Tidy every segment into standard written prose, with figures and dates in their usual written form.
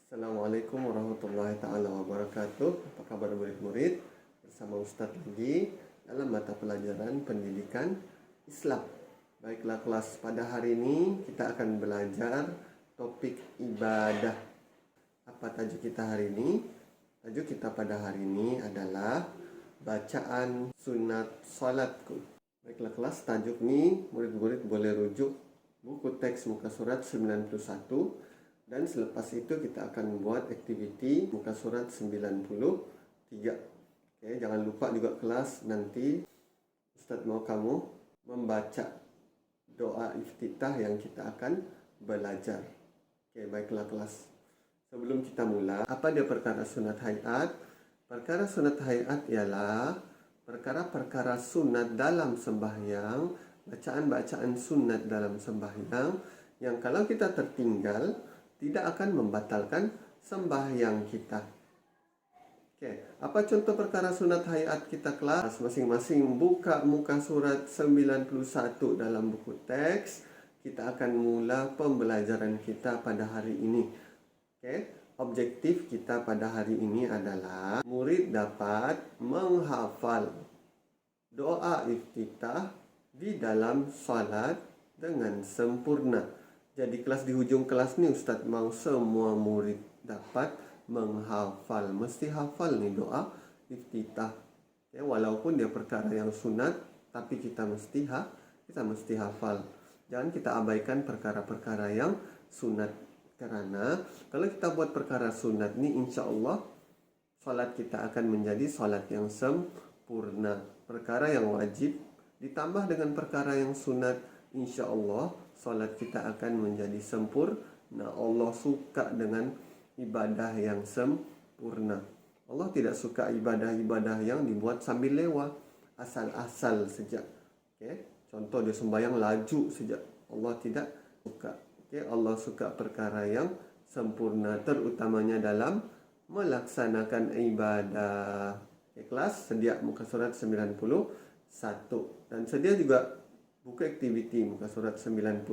Assalamualaikum warahmatullahi taala wabarakatuh. Apa kabar murid-murid? Bersama Ustadz lagi dalam mata pelajaran pendidikan Islam. Baiklah kelas pada hari ini kita akan belajar topik ibadah. Apa tajuk kita hari ini? Tajuk kita pada hari ini adalah bacaan sunat salatku. Baiklah kelas, tajuk ini murid-murid boleh rujuk buku teks muka surat 91. Dan selepas itu kita akan membuat aktiviti muka surat 93. Oke, jangan lupa juga kelas nanti Ustadz mau kamu membaca doa iftitah yang kita akan belajar. Oke, baiklah kelas. Sebelum kita mulai, apa dia perkara sunat hayat? Perkara sunat hayat ialah perkara-perkara sunat dalam sembahyang, bacaan-bacaan sunat dalam sembahyang yang kalau kita tertinggal tidak akan membatalkan sembahyang kita. Oke, apa contoh perkara sunat hayat kita kelas? Masing-masing buka muka surat 91 dalam buku teks. Kita akan mula pembelajaran kita pada hari ini. Oke, objektif kita pada hari ini adalah murid dapat menghafal doa iftitah di dalam salat dengan sempurna. Jadi kelas di hujung kelas ni Ustaz mau semua murid dapat menghafal. Mesti hafal nih doa iftitah. Ya, walaupun dia perkara yang sunat, tapi kita mesti hafal. Jangan kita abaikan perkara-perkara yang sunat. Karena kalau kita buat perkara sunat ni, insya Allah salat kita akan menjadi salat yang sempurna. Perkara yang wajib ditambah dengan perkara yang sunat, insya Allah salat kita akan menjadi sempurna. Allah suka dengan ibadah yang sempurna. Allah tidak suka ibadah-ibadah yang dibuat sambil lewat, asal-asal sejak. Okay? Contoh dia sembahyang laju sejak. Allah tidak suka. Okay? Allah suka perkara yang sempurna, terutamanya dalam melaksanakan ibadah. Okay, kelas sedia muka surat 91 dan sedia juga buku aktiviti muka surat 93.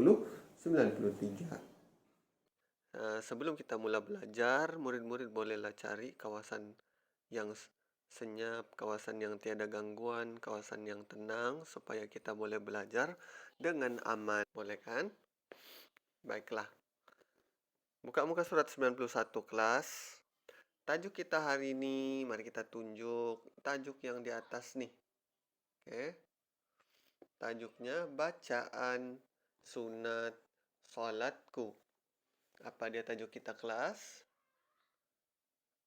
Sebelum kita mula belajar, murid-murid bolehlah cari kawasan yang senyap, kawasan yang tiada gangguan, kawasan yang tenang supaya kita boleh belajar dengan aman. Boleh kan? Baiklah. Buka muka surat 91 kelas. Tajuk kita hari ini, mari kita tunjuk tajuk yang di atas nih. Oke. Tajuknya bacaan sunat salatku. Apa dia tajuk kita kelas?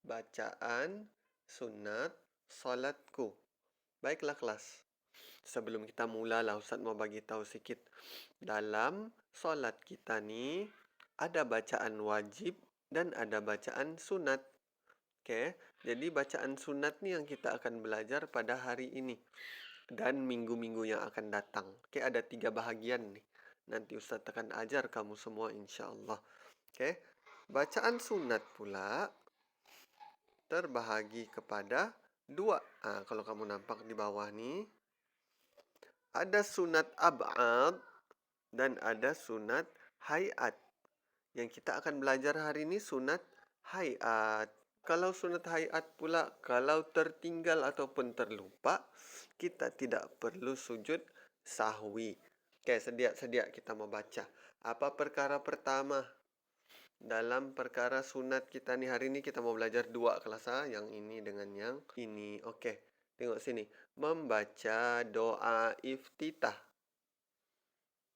Bacaan sunat salatku. Baiklah kelas. Sebelum kita mulalah Ustaz mau bagi tahu sikit. Dalam salat kita ni ada bacaan wajib dan ada bacaan sunat. Oke, jadi bacaan sunat ni yang kita akan belajar pada hari ini dan minggu-minggu yang akan datang. Oke, ada 3 bahagian nih. Nanti Ustaz akan ajar kamu semua insya-Allah. Oke. Bacaan sunat pula terbahagi kepada 2. Kalau kamu nampak di bawah ni, ada sunat ab'ad dan ada sunat hayat. Yang kita akan belajar hari ini sunat hayat. Kalau sunat hayat pula, kalau tertinggal ataupun terlupa, kita tidak perlu sujud sahwi. Oke, sedia kita mau baca. Apa perkara pertama? Dalam perkara sunat kita ni hari ni kita mau belajar 2 kelas, yang ini dengan yang ini. Oke, tengok sini. Membaca doa iftitah.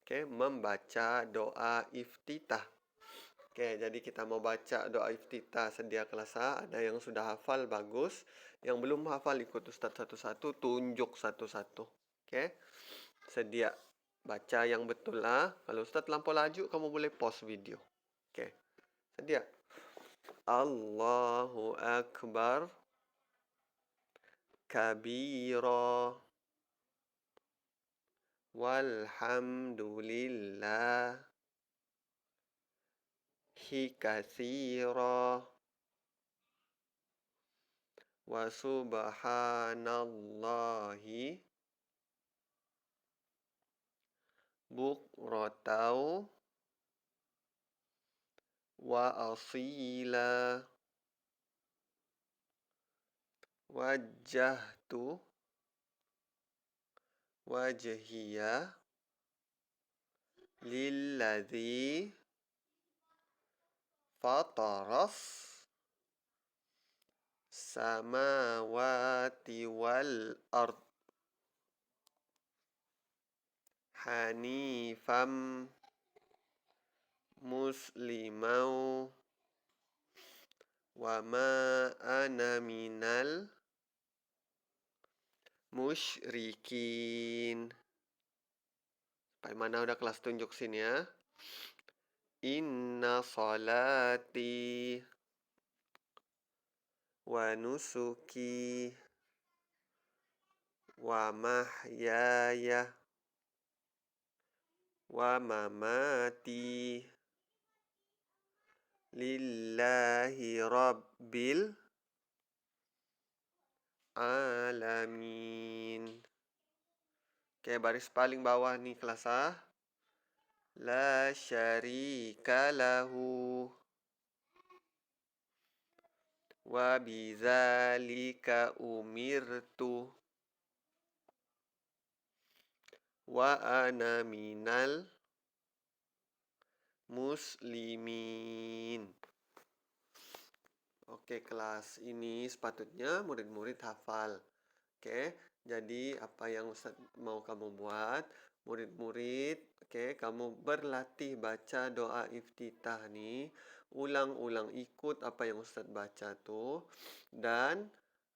Oke, membaca doa iftitah. Oke, jadi kita mau baca doa iftitah. Sedia kelas ada yang sudah hafal, bagus. Yang belum hafal ikut Ustaz satu-satu, tunjuk satu-satu. Oke, sedia. Baca yang betul lah. Kalau Ustaz lampau laju, kamu boleh pause video. Oke, sedia. Allahu Akbar kabira walhamdulillah katsira wa subhanallahi bukratan وأصيلا وجهت وجهي للذي فطر السماوات والأرض حنيفا مسلما وما أنا من المشركين. Sampai mana udah kelas tunjuk sini ya. Inna salati wa nusuki wa mahyaya wa mamati lillahi rabbil alamin. Oke, baris paling bawah nih kelas A. La syarika lahu wa bidzalika umirtu wa ana minal muslimin. Oke, kelas ini sepatutnya murid-murid hafal. Oke, jadi apa yang Ustaz mau kamu buat, murid-murid, oke, kamu berlatih baca doa iftitah nih, ulang-ulang ikut apa yang Ustaz baca tuh, dan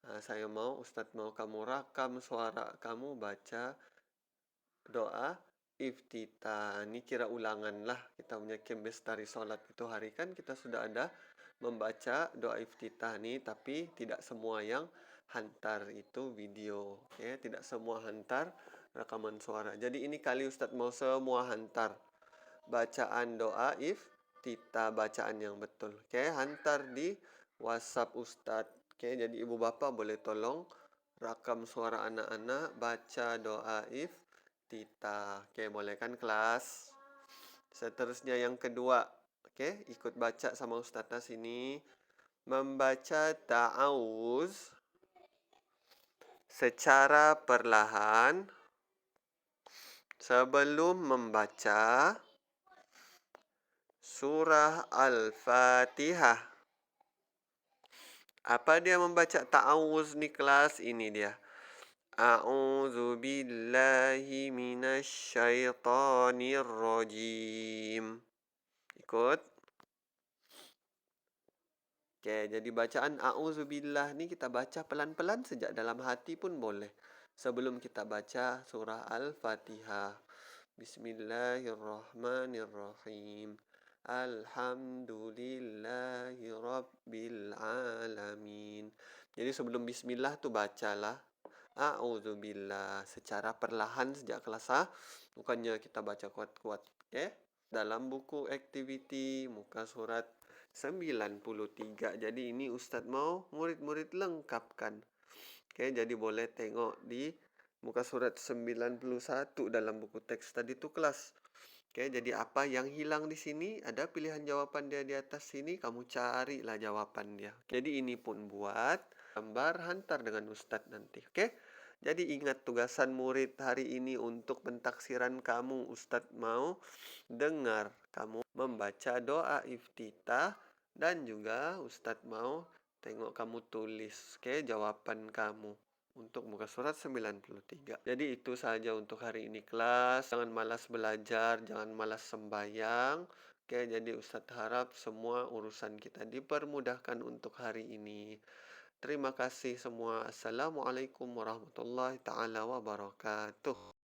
Ustaz mau kamu rakam suara kamu baca doa iftitah. Ini kira ulangan lah, kita punya kembes dari sholat itu hari kan kita sudah ada membaca doa iftitah nih, tapi tidak semua yang hantar itu video, ya, tidak semua hantar rekaman suara. Jadi ini kali Ustadz mau semua hantar bacaan doa iftitah, bacaan yang betul. Oke, hantar di WhatsApp Ustadz. Oke, jadi ibu bapak boleh tolong rakam suara anak-anak baca doa iftitah. Oke, boleh kan kelas? Seterusnya yang kedua, oke, ikut baca sama Ustadz sini. Membaca ta'awuz secara perlahan sebelum membaca surah Al-Fatihah. Apa dia membaca ta'awuz nih kelas? Ini dia. A'udzu billahi minasy syaithanir rajim. Ikut. Oke, jadi bacaan a'udzubillah ini kita baca pelan-pelan sejak dalam hati pun boleh. Sebelum kita baca surah Al-Fatihah. Bismillahirrahmanirrahim. Alhamdulillahi rabbil alamin. Jadi sebelum bismillah tuh bacalah a'udzubillah secara perlahan sejak kelas A. Bukannya kita baca kuat-kuat. Oke? Dalam buku activity muka surat 93. Jadi ini Ustadz mau murid-murid lengkapkan. Oke, jadi boleh tengok di muka surat 91 dalam buku teks tadi itu kelas. Oke, jadi apa yang hilang di sini? Ada pilihan jawaban dia di atas sini, kamu carilah jawaban dia. Jadi ini pun buat gambar hantar dengan Ustadz nanti. Oke? Jadi ingat tugasan murid hari ini untuk pentaksiran kamu. Ustadz mau dengar kamu membaca doa iftitah dan juga Ustadz mau tengok kamu tulis, oke, jawaban kamu untuk muka surat 93. Jadi itu saja untuk hari ini kelas. Jangan malas belajar, jangan malas sembahyang. Oke, jadi Ustadz harap semua urusan kita dipermudahkan untuk hari ini. Terima kasih semua. Assalamualaikum warahmatullahi taala wabarakatuh.